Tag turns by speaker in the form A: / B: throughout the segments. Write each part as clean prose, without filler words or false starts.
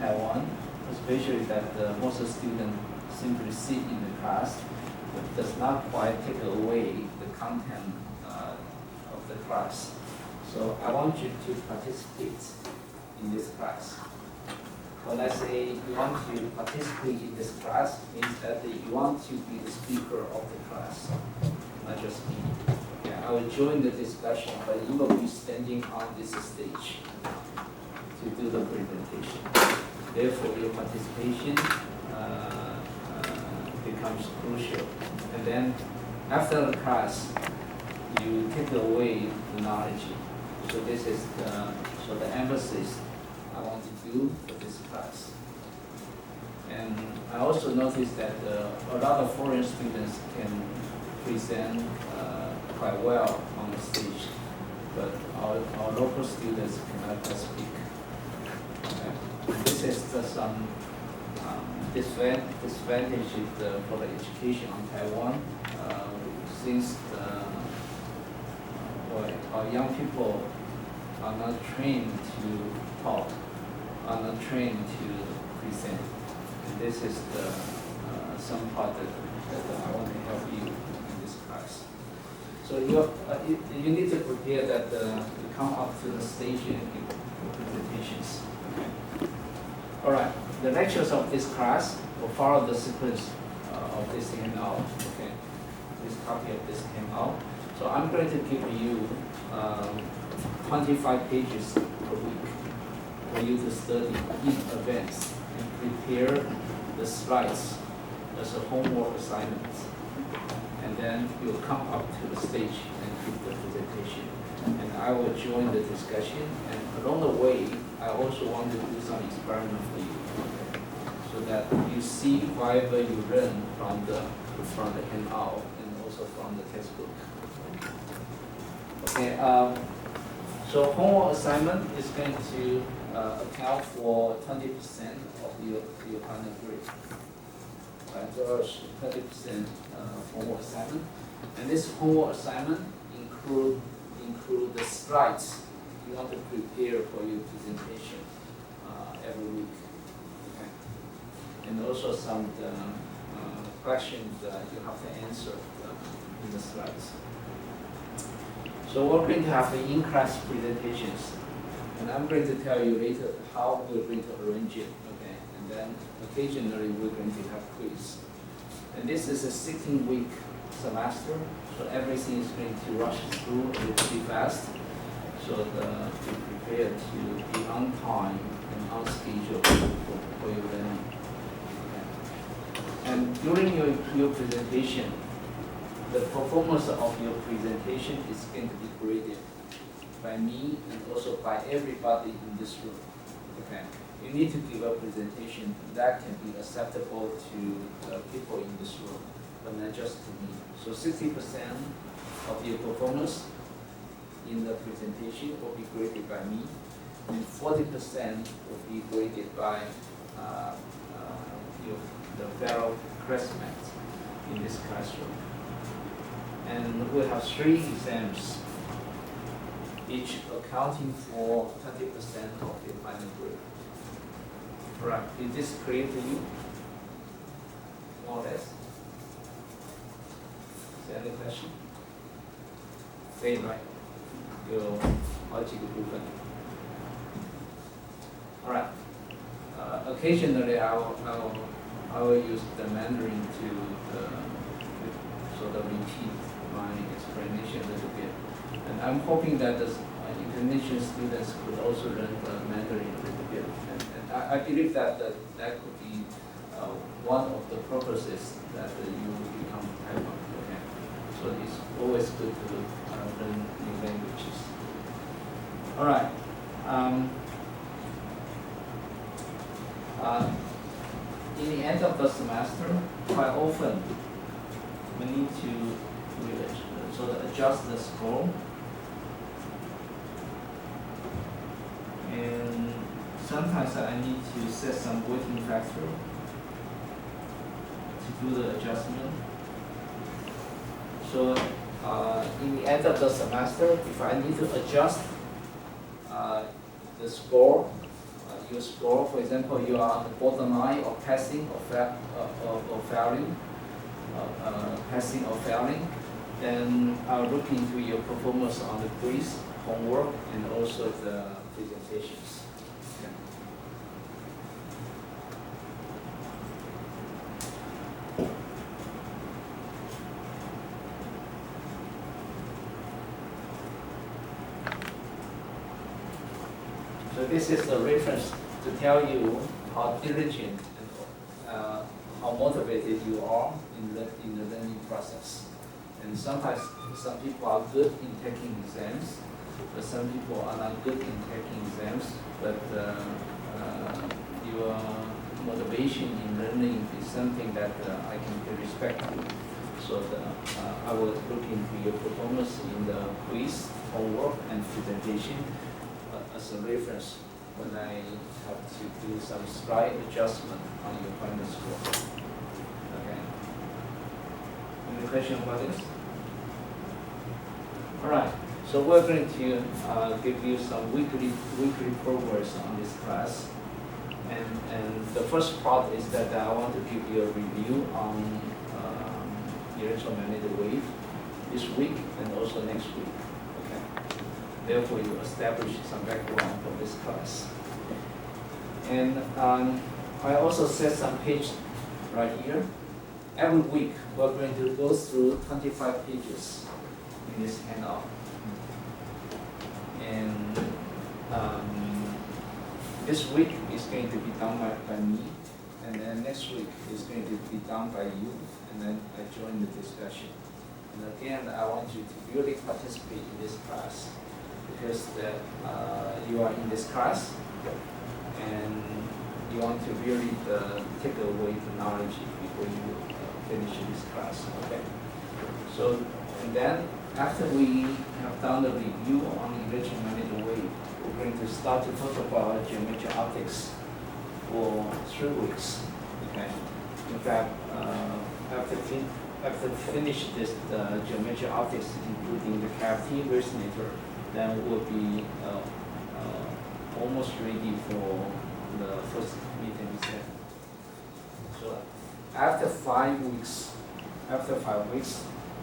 A: Taiwan, especially that most of the students simply sit in the class, but does not quite take away the content of the class. So I want you to participate in this class. When I say you want to participate in this class, means that you want to be the speaker of the class, not just me. Okay, I will join the discussion, but you will be standing on this stage to do the presentation. Therefore, your participation becomes crucial. And then after the class, you take away the knowledge. So this is the emphasis I want to do for this class. And I also noticed that a lot of foreign students can present quite well on the stage, but our local students cannot speak. This is some disadvantage for the education on Taiwan, since our young people are not trained to talk, are not trained to present. And this is some part that I want to help you in this class. So you need to prepare that to come up to the stage and give presentations. Okay. All right. The lectures of this class will follow the sequence of this handout. Okay. This copy of this handout. So I'm going to give you 25 pages per week for you to study in advance and prepare the slides as a homework assignment. And then you'll come up to the stage and give the presentation. And I will join the discussion. And along the way, I also want to do some experiment for you, okay? So that you see whatever you learn from the handout and also from the textbook. Okay. So homework assignment is going to account for 20% of your final grade. Right, so 30% homework assignment, and this homework assignment include the slides you want to prepare for your presentation every week. Okay, and also some questions you have to answer in the slides. So we're going to have the in-class presentations, and I'm going to tell you later how we're going to arrange it, okay? And then occasionally we're going to have quiz. And this is a 16-week semester, so everything is going to rush through a little bit fast, so to prepare to be on time and on schedule for your learning. Okay. And during your presentation, the performance of your presentation is going to be graded by me and also by everybody in this room. Okay, you need to give a presentation that can be acceptable to people in this room, but not just to me. So 60% of your performance in the presentation will be graded by me, and 40% will be graded by the fellow classmates in this classroom. And we have 3 exams, each accounting for 20% of your final grade. All right, is this clear to you? More or less? Is there any question? Say it right. 有好几个部分. All right. Occasionally, I will use the Mandarin to sort of repeat my explanation a little bit. And I'm hoping that the international students could also learn the Mandarin a little bit. And I believe that that could be one of the purposes that you will become Taiwan. Okay? So it's always good to learn new languages. All right. In the end of the semester, quite often we need to sort of adjust the score, and sometimes I need to set some weighting factor to do the adjustment. So in the end of the semester, if I need to adjust the score, you score. For example, you are on the borderline of passing or failing, passing or failing, then I'll look into your performance on the quiz, homework, and also the presentations. Okay. So this is the reference to tell you how diligent and how motivated you are in the learning process. And sometimes some people are good in taking exams, but some people are not good in taking exams. But your motivation in learning is something that I can respect you. So I will look into your performance in the quiz, homework, and presentation as a reference when I have to do some slight adjustment on your final score. Okay. Any question about this? All right. So we're going to give you some weekly progress on this class, and the first part is that I want to give you a review on electromagnetic wave this week and also next week. Therefore, you establish some background for this class. And I also set some pages right here. Every week, we're going to go through 25 pages in this handout. And this week is going to be done by me, and then next week is going to be done by you, and then I join the discussion. And again, I want you to really participate in this class, because you are in this class and you want to really take away the knowledge before you finish this class. Okay. So, and then after we have done the review on electromagnetic wave, we're going to start to talk about geometric optics for 3 weeks. Okay. In fact, after finish this geometric optics, including the cavity resonator, then we'll be almost ready for the first meeting exam. So after 5 weeks,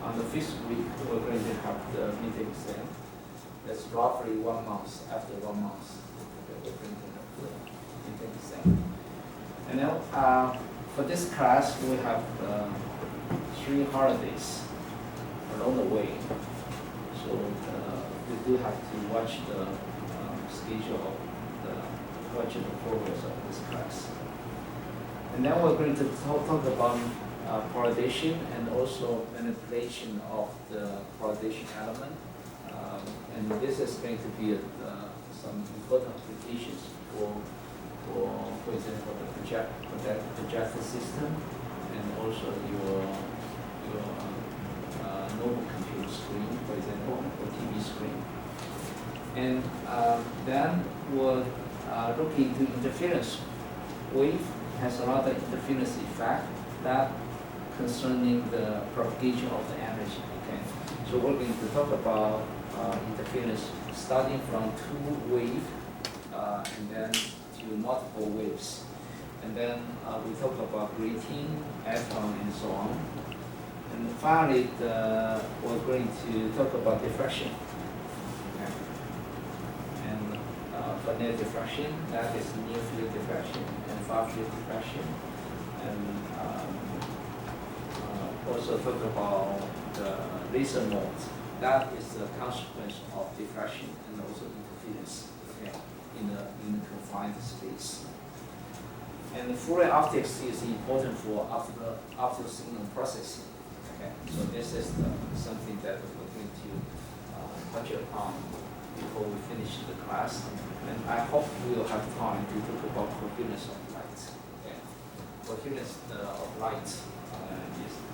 A: on the 5th week, we're going to have the meeting exam. That's roughly 1 month. After 1 month, we're going to have the meeting exam. And now for this class, we have 3 holidays along the way. So we do have to watch the schedule of watch the progress of this class. And then we're going to talk about polarization and also manipulation of the polarization element. And this is going to be some important applications for example, the projector system, and also your notebook computer screen, for example, or TV screen. And then we'll look into interference. Wave has a lot of interference effect that concerning the propagation of the energy. Okay, so we're going to talk about interference starting from 2 waves and then to multiple waves. And then we talk about grating, atom, and so on. And finally, we're going to talk about diffraction. Okay. And for near diffraction, that is near field diffraction and far field diffraction. And also talk about the laser mode. That is the consequence of diffraction and also interference, okay, in the confined space. And Fourier optics is important for optical signal processing. Okay, so this is something that we're going to touch upon before we finish the class. And I hope we will have time to talk about coherence of light. Okay, coherence of light is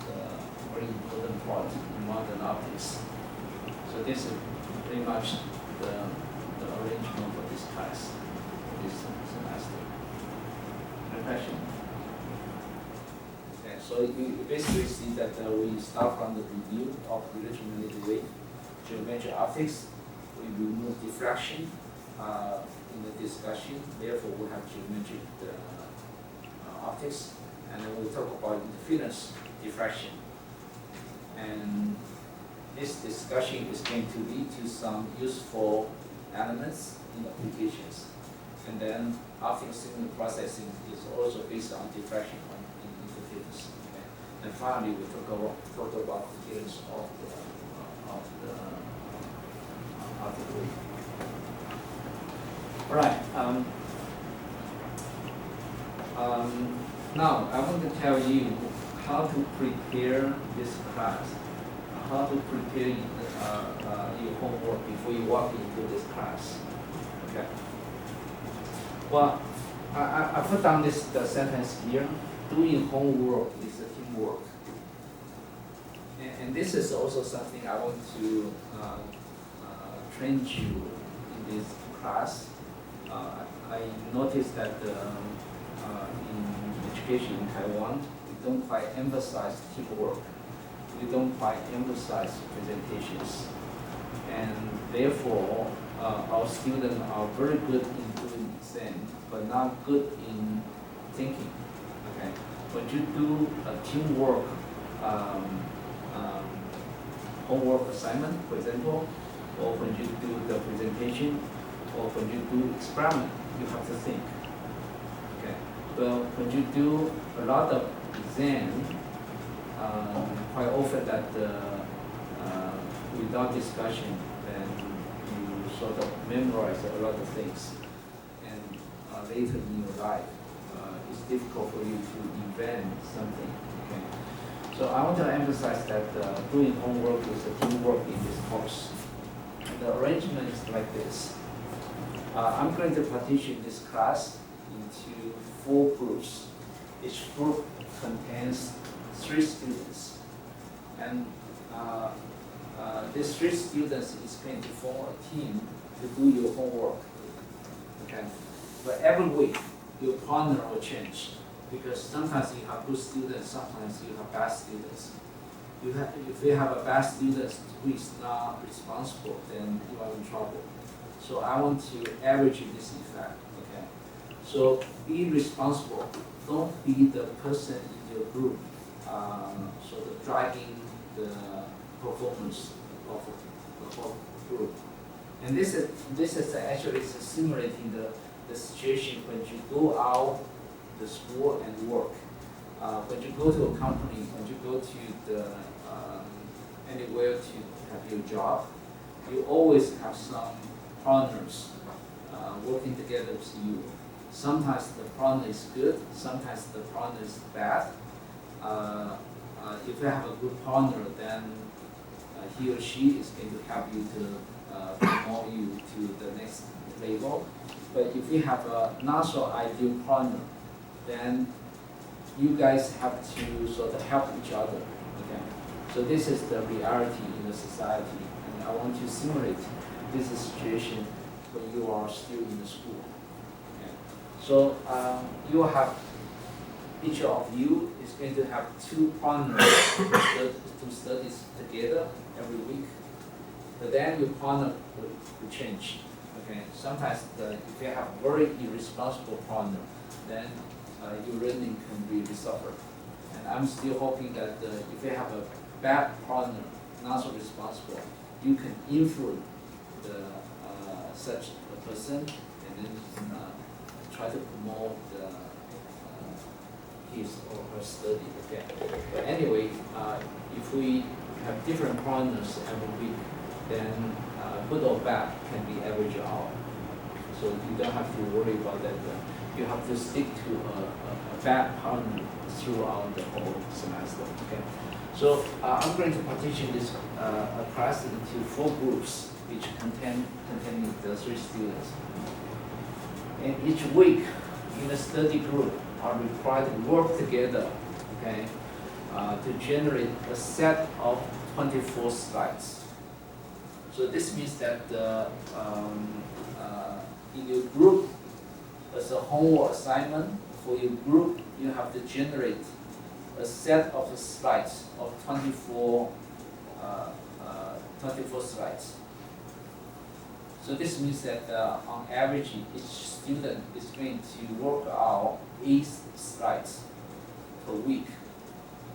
A: a very important part in modern optics. So this is pretty much the arrangement for this class, for this semester. Any question? Okay, so you basically see that we start from the review of electromagnetic wave, geometric optics. We remove diffraction, in the discussion. Therefore, we have geometric optics, and then we'll talk about interference diffraction. And this discussion is going to lead to some useful elements in applications. And then optical signal processing is also based on diffraction in interference. Okay? And finally, we talk about appearance of the optical wave. All right. Now, I want to tell you how to prepare this class, how to prepare your homework before you walk into this class. Okay. Well, I put down the sentence here. Doing homework is a teamwork. And this is also something I want to train you in this class. I noticed that in education in Taiwan, we don't quite emphasize teamwork. We don't quite emphasize presentations. And therefore, our students are very good in doing exam, but not good in thinking. Okay, when you do a teamwork homework assignment, for example, or when you do the presentation, or when you do experiment, you have to think. Okay, but when you do a lot of exam, quite often that without discussion, then you sort of memorize a lot of things, and later in your life, it's difficult for you to invent something. Okay, so I want to emphasize that doing homework is a teamwork in this course. And the arrangement is like this. I'm going to partition this class into 4 groups. Each group contains 3 students, and these 3 students is going to form a team to do your homework. Okay, but every week your partner will change, because sometimes you have good students, sometimes you have bad students. If you have a bad student who is not responsible, then you are in trouble. So I want to average this effect. Okay, so be responsible. Don't be the person in your group sort of driving the performance of the whole group. And this is actually simulating the situation when you go out the school and work. When you go to a company, when you go to the anywhere to have your job, you always have some partners working together with you. Sometimes the partner is good, sometimes the partner is bad. If you have a good partner, then he or she is going to help you to promote you to the next level. But if you have a not so ideal partner, then you guys have to sort of help each other. Okay? So this is the reality in the society, and I want to simulate this situation when you are still in the school. Okay? So you will have, each of you is going to have 2 partners to study together every week. But then your partner will change. Okay? Sometimes if you have a very irresponsible partner, then your learning can really suffer. And I'm still hoping that if you have a bad partner, not so responsible, you can influence such a person, and then try to promote his or her study. Okay. But anyway, if we have different partners every week, then good or bad can be averaged out. So you don't have to worry about that. You have to stick to a bad partner throughout the whole semester. Okay. So I'm going to partition this class into 4 groups, which containing the 3 students. And each week in the study group are required to work together, okay, to generate a set of 24 slides. So this means that in your group, as a homework assignment for your group, you have to generate a set of slides of 24 slides. So this means that on average, each student is going to work out 8 slides per week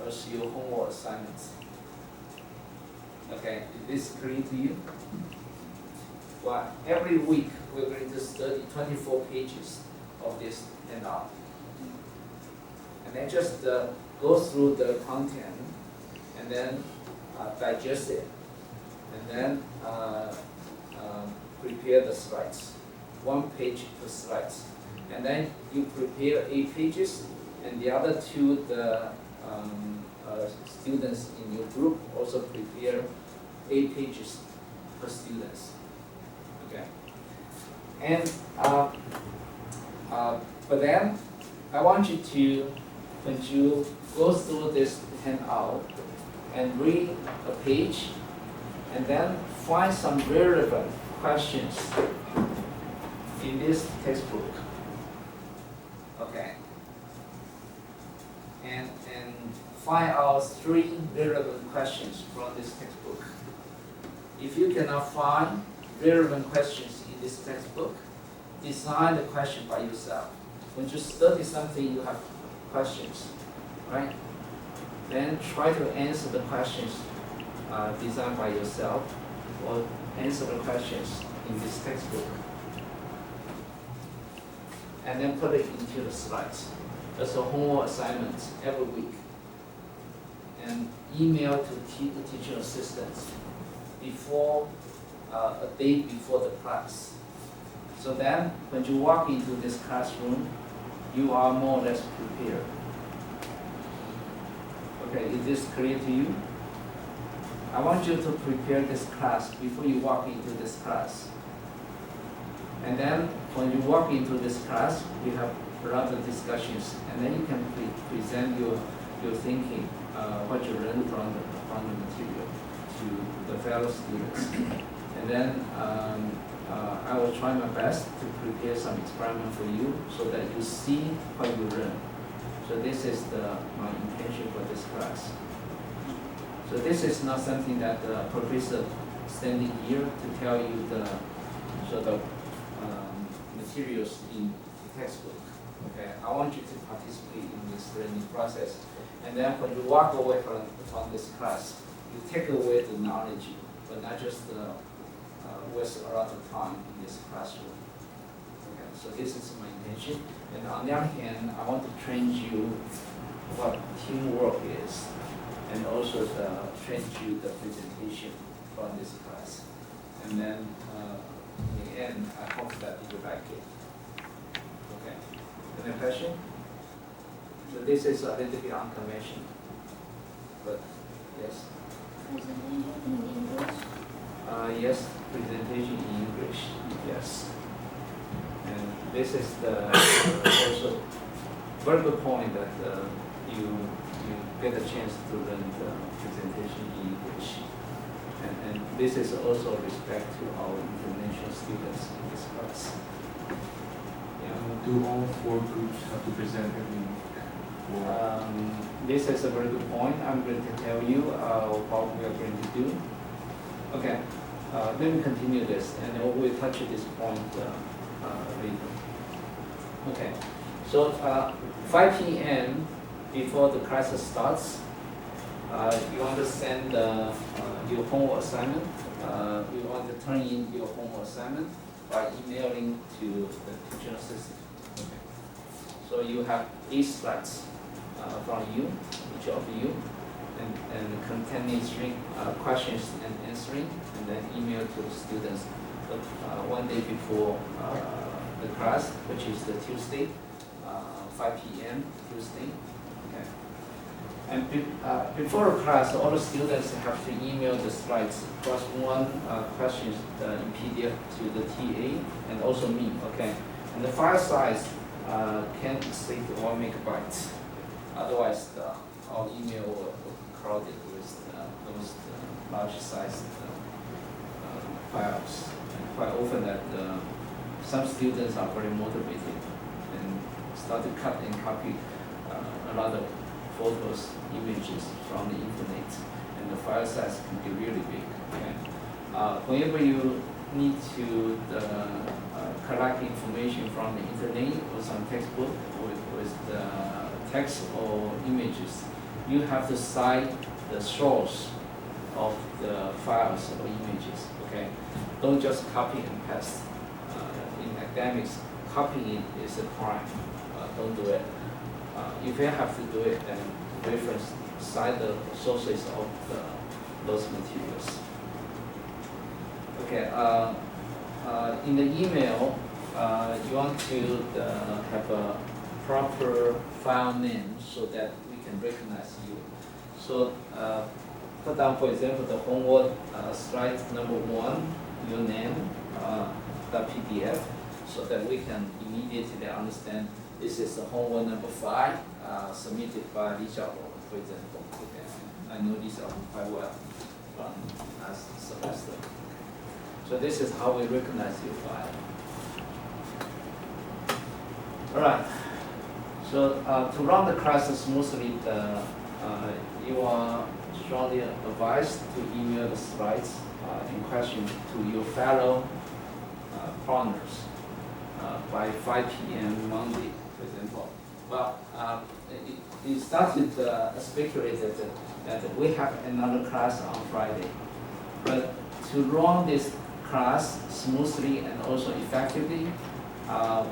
A: as your homework assignments. Okay, is this clear to you? Well, every week we're going to study 24 pages of this handout. And then just go through the content and then digest it. And then prepare the slides, 1 page per slides. And then you prepare 8 pages, and the other 2, the students in your group also prepare 8 pages per students. Okay. And but then I want you to, when you go through this handout and read a page, and then find some relevant questions in this textbook. Okay. And find out 3 relevant questions from this textbook. If you cannot find relevant questions in this textbook, design the question by yourself. When you study something, you have questions, right? Then try to answer the questions designed by yourself, or answer the questions in this textbook. And then put it into the slides as a homework assignment every week. And email to the teaching assistants before a day before the class. So then, when you walk into this classroom, you are more or less prepared. Okay, is this clear to you? I want you to prepare this class before you walk into this class. And then, when you walk into this class, we have a lot of discussions, and then you can present your thinking, what you learned from the material to the fellow students. And then I will try my best to prepare some experiment for you so that you see what you learn. So this is my intention for this class. So this is not something that the professor standing here to tell you the sort of materials in the textbook. Okay, I want you to participate in this learning process. And then when you walk away from this class, you take away the knowledge, but not just waste a lot of time in this classroom. Okay, so this is my intention. And on the other hand, I want to train you what teamwork is, and also train you the presentation from this class. And then in the end, I hope that you like it. Okay, any question? So this is a little bit unconventional, but yes.
B: Presentation in English?
A: Yes, presentation in English, yes. And this is the also very good point that you get a chance to learn the presentation in English. And this is also respect to our international students in this class. Yeah.
C: Do all 4 groups have to present every week?
A: This is a very good point. I'm going to tell you what we are going to do. Okay, let me continue this, and then we'll touch this point later. Okay, so 5 p.m. before the class starts, you want to send your homework assignment. You want to turn in your homework assignment by emailing to the teaching assistant. Okay. So you have 8 slides from you, each of you, and containing 3 questions and answering, and then email to the students 1 day before the class, which is the Tuesday, 5 p.m. Tuesday. Okay. And before the class, all the students have to email the slides plus 1 question in PDF to the TA and also me. Okay. And the file size can't exceed 1 megabyte. Otherwise, our email will be crowded with those large sized files. And quite often that some students are very motivated and start to cut and copy a lot of photos, images from the internet, and the file size can be really big. Okay? Whenever you need to collect information from the internet or some textbook with the text or images, you have to cite the source of the files or images. Okay, don't just copy and paste. In academics, copying is a crime. Don't do it. If you have to do it, then reference cite the sources of those materials. Okay. In the email, you want to have a proper file name so that we can recognize you. So put down, for example, the homework slide number 1, your name, the PDF, so that we can immediately understand this is the homework number 5 submitted by Li Xiaolong, for example. Okay. I know Li Xiaolong quite well from last semester. So this is how we recognize your file. All right. So to run the class smoothly, you are strongly advised to email the slides in question to your fellow partners by 5 p.m. Monday, for example. Well, it started speculated that we have another class on Friday, but to run this class smoothly and also effectively,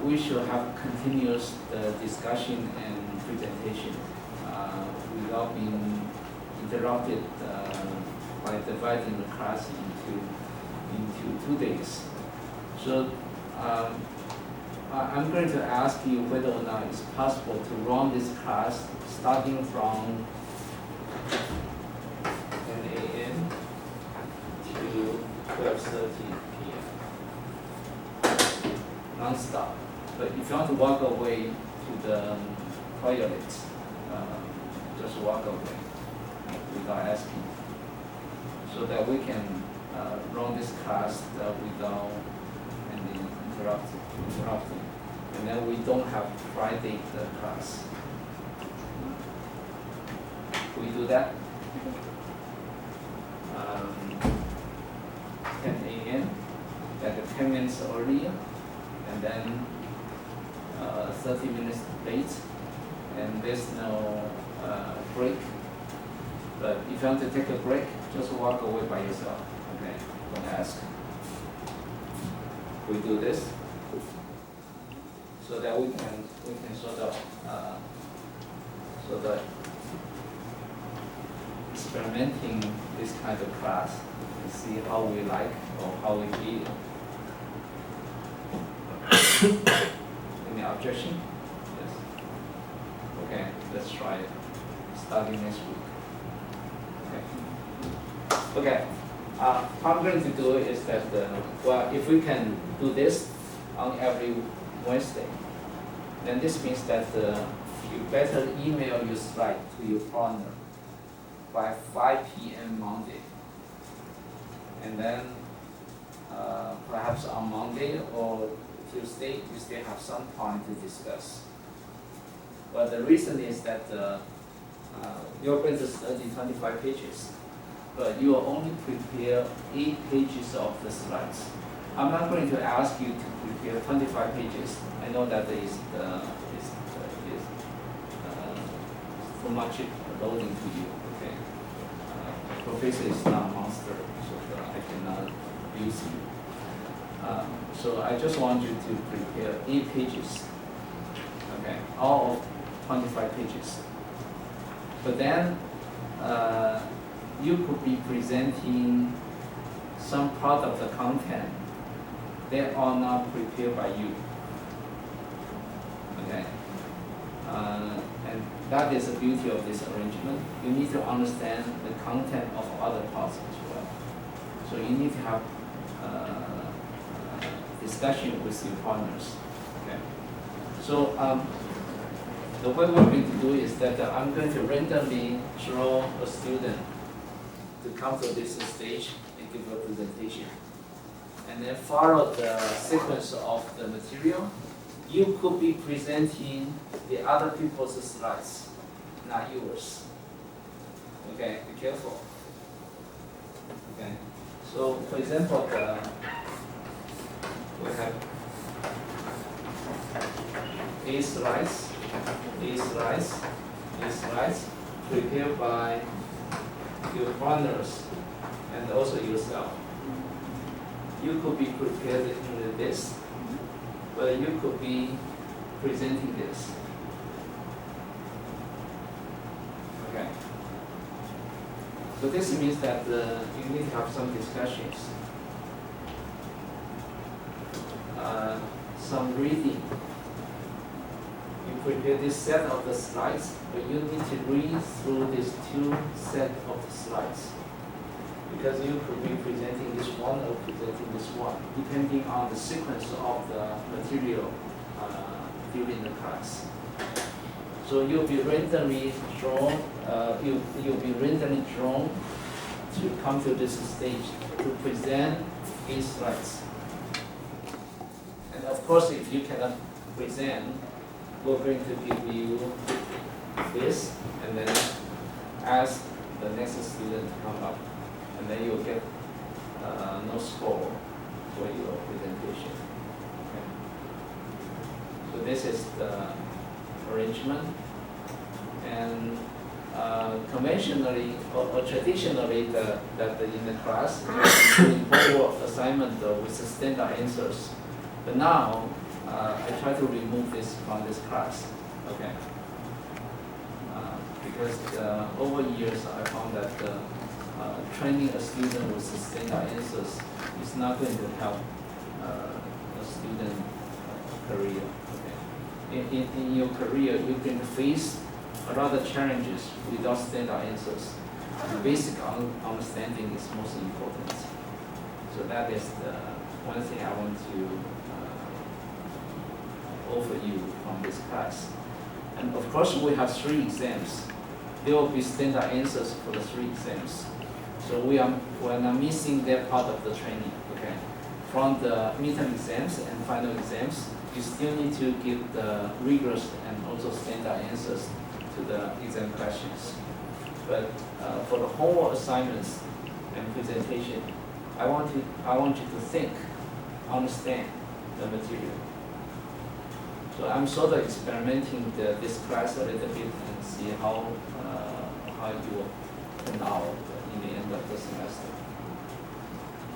A: we should have continuous discussion and presentation without being interrupted by dividing the class into 2 days. So I'm going to ask you whether or not it's possible to run this class starting from 10 a.m. to 12:30 p.m. non-stop. But if you want to walk away to the toilet, just walk away without asking, so that we can run this class without any interrupting. And then we don't have Friday class. We do that. 10 a.m. like 10 minutes earlier, and then 30 minutes late, and there's no break. But if you want to take a break, just walk away by yourself. Okay, don't ask. We do this so that we can sort of experimenting this kind of class and see how we like or how we feel. Any objection? Yes. Okay, let's try it. Starting next week. Okay. Okay. What I'm going to do is that, well, if we can do this on every Wednesday, then this means that you better email your slide to your partner by 5 p.m. Monday. And then perhaps on Monday or Tuesday, you still have some time to discuss. But the reason is that you're going to study 25 pages, but you will only prepare 8 pages of the slides. I'm not going to ask you to prepare 25 pages. I know that is too much loading to you. Okay, professor is not a monster, so I cannot use you. So I just want you to prepare 8 pages. Okay, all of 25 pages. But then you could be presenting some part of the content that are not prepared by you. Okay, and that is the beauty of this arrangement. You need to understand the content of other parts as well. So you need to have discussion with your partners. Okay. So the way we're going to do is that I'm going to randomly draw a student to come to this stage and give a presentation, and then follow the sequence of the material. You could be presenting the other people's slides, not yours. Okay, be careful. Okay. So for example, we have A slides, prepared by your partners and also yourself. You could be prepared in this, but you could be presenting this. Okay. So this means that you need to have some discussions, some reading. You prepare this set of the slides, but you need to read through these two sets of slides. Because you could be presenting this one or presenting this one, depending on the sequence of the material during the class. So you'll be randomly drawn. You'll be randomly drawn to come to this stage to present these slides. And of course, if you cannot present, we're going to give you this, and then ask the next student to come up, and then you'll get no score for your presentation. Okay. So this is the arrangement, and conventionally or traditionally, that in the class doing homework assignment with the standard answers, but now I try to remove this from this class. Okay. Because over years I found that training a student with standard answers is not going to help a student career. Okay. In your career, you can face a lot of challenges without standard answers. The basic understanding is most important. So that is the one thing I want to offer you from this class. And of course, we have 3 exams. There will be standard answers for the 3 exams. So we're not missing that part of the training. Okay. From the midterm exams and final exams, you still need to give the rigorous and also standard answers to the exam questions. But for the homework assignments and presentation, I want you to think, understand the material. So I'm sort of experimenting this class a little bit and see how you will turn out in the end of the semester.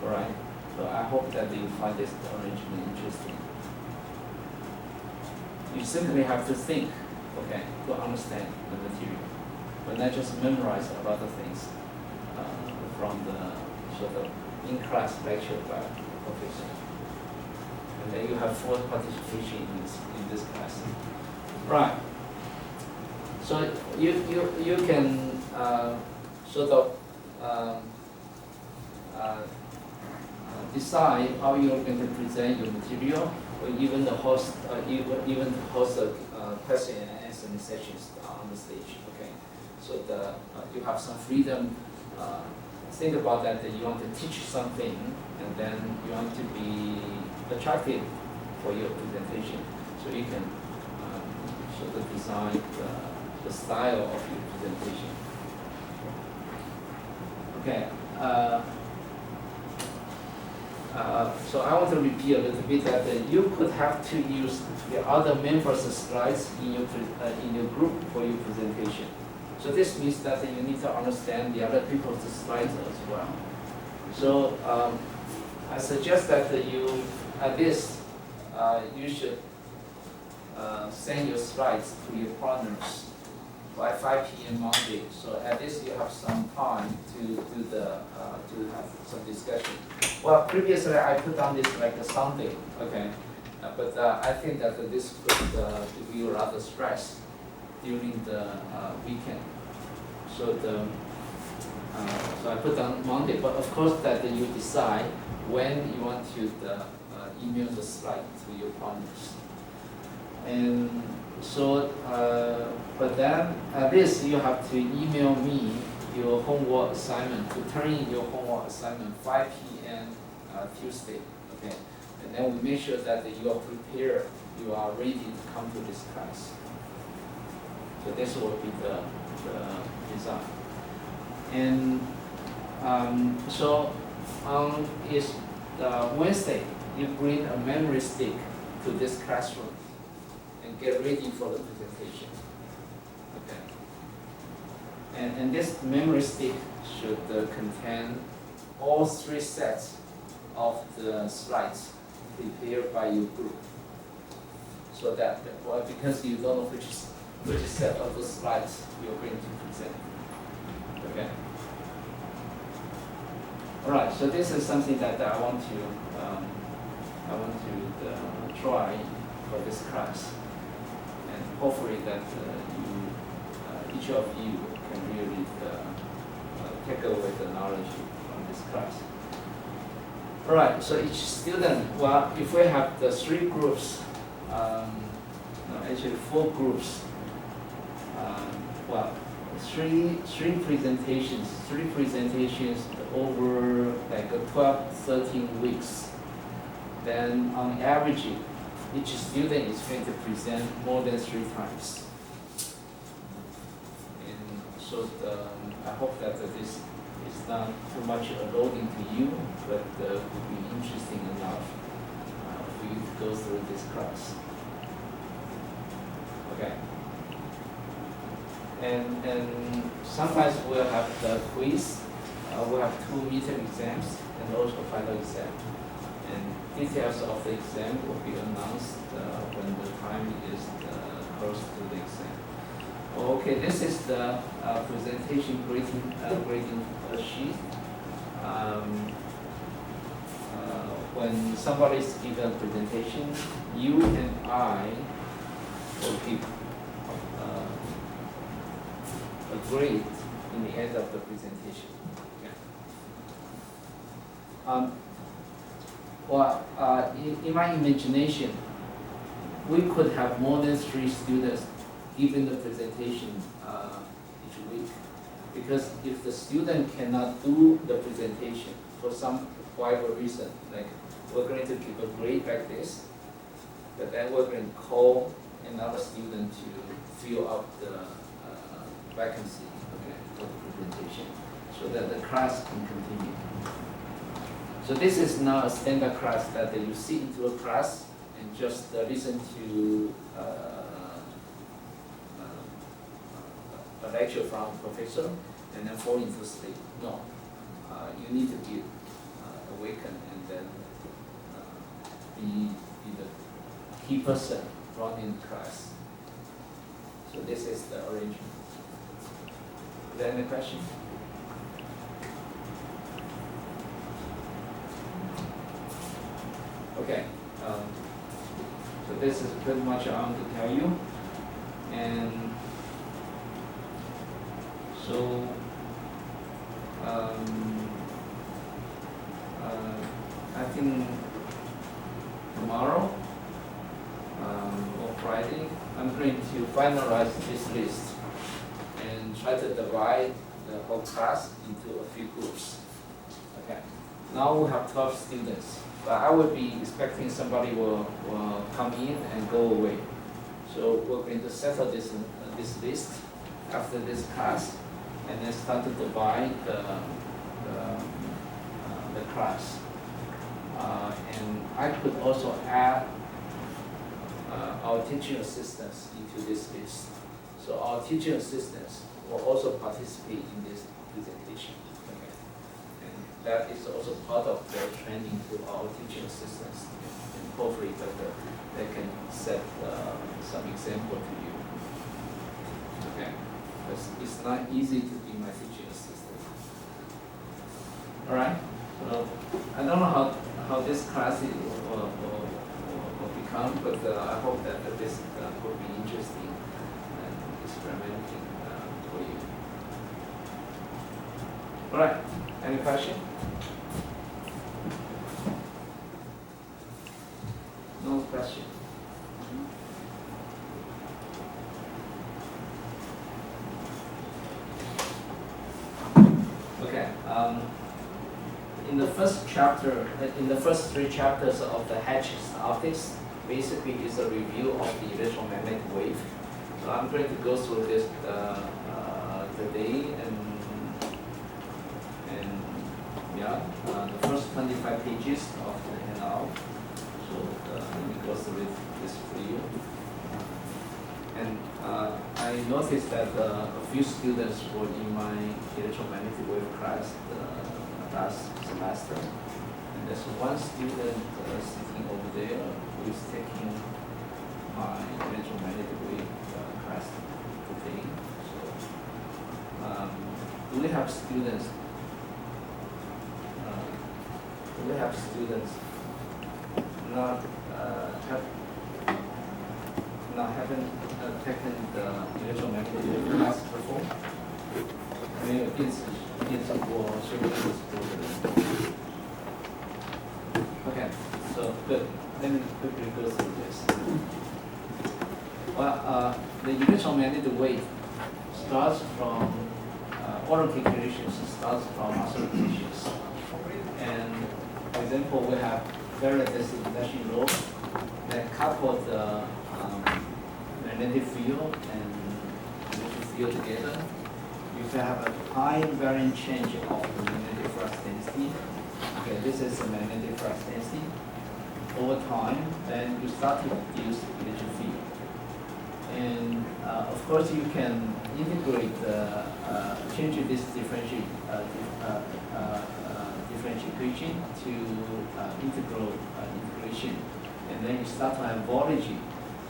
A: All right. So I hope that you find this arrangement interesting. You simply have to think, okay, to understand the material, but not just memorize a lot of things from the sort of in-class lecture by the professor. And then you have full participation in this class. Right. So you can sort of decide how you're going to present your material, or even host question and answer sessions on the stage. Okay. So you have some freedom. Think about that you want to teach something, and then you want to be attractive for your presentation. So you can sort of design the style of your presentation. Okay. So I want to repeat a little bit that you could have to use the other members' slides in your group for your presentation. So this means that you need to understand the other people's slides as well. So I suggest that you, at least, you should send your slides to your partners by 5 p.m. Monday. So at least you have some time to do to have some discussion. Well, previously I put on this like a Sunday, okay, but I think that this could give you a lot of stress during the weekend. So so I put on Monday, but of course that you decide when you want to email the slide to your partners. And so, but then at least you have to email me your homework assignment, to turn in your homework assignment 5 p.m. Tuesday, okay? And then we make sure that you are prepared, you are ready to come to this class. So this will be the design. And so on is Wednesday, you bring a memory stick to this classroom and get ready for the presentation. Okay. And this memory stick should contain all 3 sets of the slides prepared by your group. So that, well, because you don't know which set of the slides you're going to present. Okay. All right. So this is something that I want to try for this class, and hopefully that each of you can really take away the knowledge from this class. All right. So each student, well, if we have the 3 groups, no, actually 4 groups. Well, three presentations over like 12, 13 weeks. Then on average, each student is going to present more than 3 times. And so I hope that this is not too much loading to you, but will be interesting enough for you to go through this class. Okay. And sometimes we'll have the quiz. We'll have 2 midterm exams and also final exam. And details of the exam will be announced when the time is close to the exam. Okay, this is the presentation grading sheet. When somebody is given a presentation, you and I will give a grade in the end of the presentation. Okay. In my imagination, we could have more than 3 students giving the presentation each week. Because if the student cannot do the presentation for some whatever reason, like we're going to give a grade like this, but then we're going to call another student to fill up the vacancy, okay, for the presentation, so that the class can continue. So this is not a standard class that you sit into a class and just listen to a lecture from a professor and then fall into sleep. No, you need to be awakened and then be the key person running the class. So this is the arrangement. Is there any question? Okay, so this is pretty much I want to tell you, and so I think tomorrow or Friday I'm going to finalize this list and try to divide the whole class into a few groups. Okay, now we have 12 students. But I would be expecting somebody will come in and go away. So we're going to settle this list after this class, and then start to divide the class. And I could also add our teaching assistants into this list. So our teaching assistants will also participate in this presentation. That is also part of the training to our teaching assistants, and hopefully that they can set some example to you. Okay, because it's not easy to be my teaching assistant. All right. So I don't know how this class will become, but I hope that this will be interesting and experimenting for you. All right. Any question? No question. Okay. In the first chapter, in the first 3 chapters of the Hatch's optics, basically is a review of the electromagnetic wave. So I'm going to go through this today and the first 25 pages of the handout. So let me go through this for you. And I noticed that a few students were in my electromagnetic wave class last semester. And there's one student sitting over there who is taking my electromagnetic wave class today. So, do we have students? Not haven't taken the electromagnetic wave class before? 没有电子过水电子过的。Okay, so good. Let me quickly go through this. Well, the electromagnetic wave starts from order calculations starts from oscillations. And for example, we have Faraday's induction law that couple the magnetic field and electric field together. If you have a time varying change of the magnetic flux density, okay, this is the magnetic flux density. Over time, then you start to produce electric field. And of course, you can integrate change this differential equation to integration, and then you start to have voltage.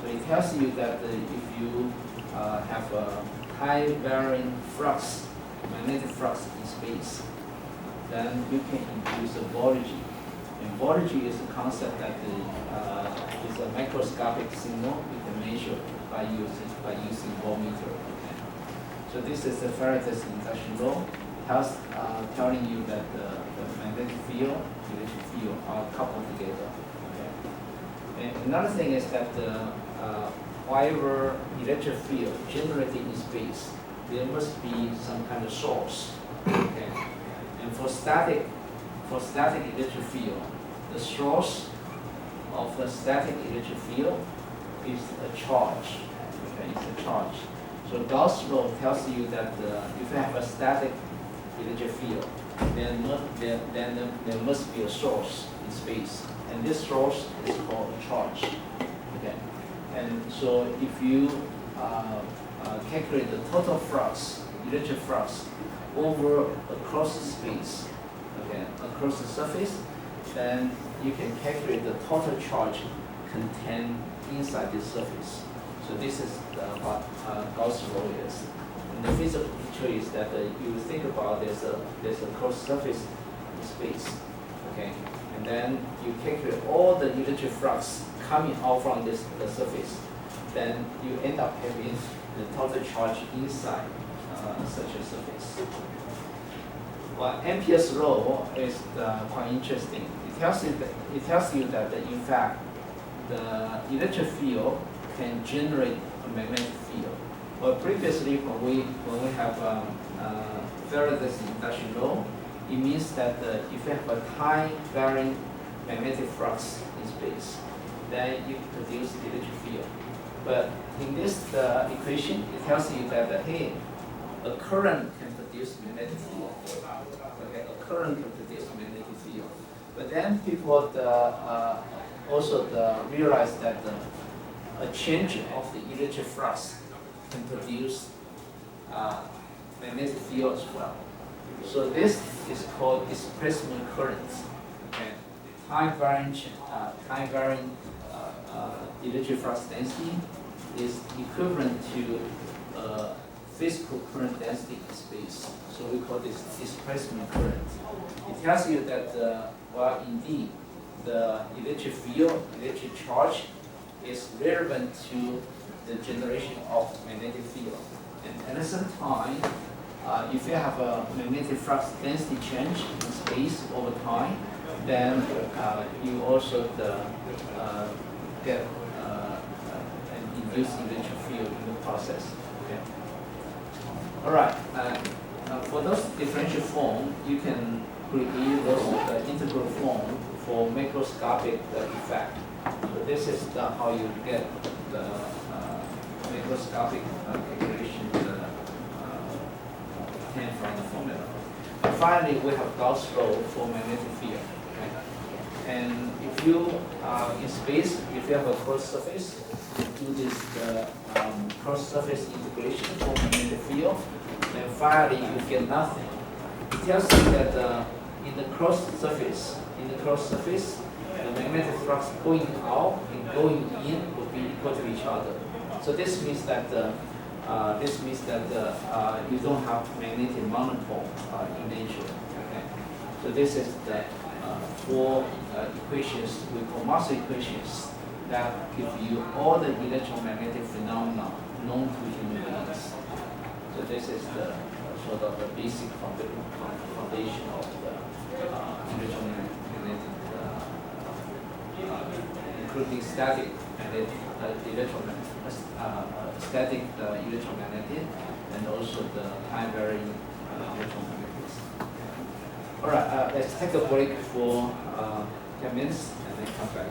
A: So it tells you that if you have a high varying flux, magnetic flux in space, then you can induce a voltage. And voltage is a concept that is a microscopic signal you can measure by using voltmeter. Okay. So this is the Faraday's induction law, telling you that the magnetic field, electric field are coupled together. Okay. And another thing is that whatever electric field generated in space, there must be some kind of source. Okay. And for static electric field, the source of the static electric field is a charge. Okay, it's a charge. So Gauss law tells you that if you have a static electric field, then there must be a source in space, and this source is called a charge. Okay, and so if you calculate the total flux, electric flux, across the space, okay, across the surface, then you can calculate the total charge contained inside this surface. So this is what Gauss law is. And the physical picture is that you think about there's a closed surface in space, okay, and then you calculate all the electric flux coming out from the surface, then you end up having the total charge inside such a surface. Well, Ampere's law is quite interesting. It tells you that in fact the electric field can generate a magnetic field. Well, previously when we have Faraday's induction law, it means that if you have a time varying magnetic flux in space, then you produce the electric field. But in this equation, it tells you that hey, a current can produce magnetic field. Okay, a current can produce magnetic field. But then people also realize that a change of the electric flux can produce magnetic field as well. So this is called displacement current. Okay, time varying electric flux density is equivalent to physical current density in space. So we call this displacement current. It tells you that well, indeed, the electric field, electric charge, is relevant to the generation of magnetic field. And at the same time, if you have a magnetic flux density change in space over time, then you also get an induced electric field in the process. Okay. All right. For those differential form, you can create those integral form for macroscopic effect. So this is how you get the macroscopic calculation obtained from the formula. And finally, we have Gauss law for magnetic field. Okay? And if you in space, if you have a cross surface, you do this cross surface integration for magnetic field, then finally you get nothing. It tells you that in the cross surface, the magnetic flux going out and going in will be equal to each other. So this means that you don't have magnetic monopole in nature. Okay? So this is the four equations we call mass equations that give you all the electromagnetic phenomena known to human beings. So this is the sort of the basic foundation of the electromagnetic, including static electromagnetic, and also the time varying electromagnetics. All right, let's take a break for 10 minutes and then come back.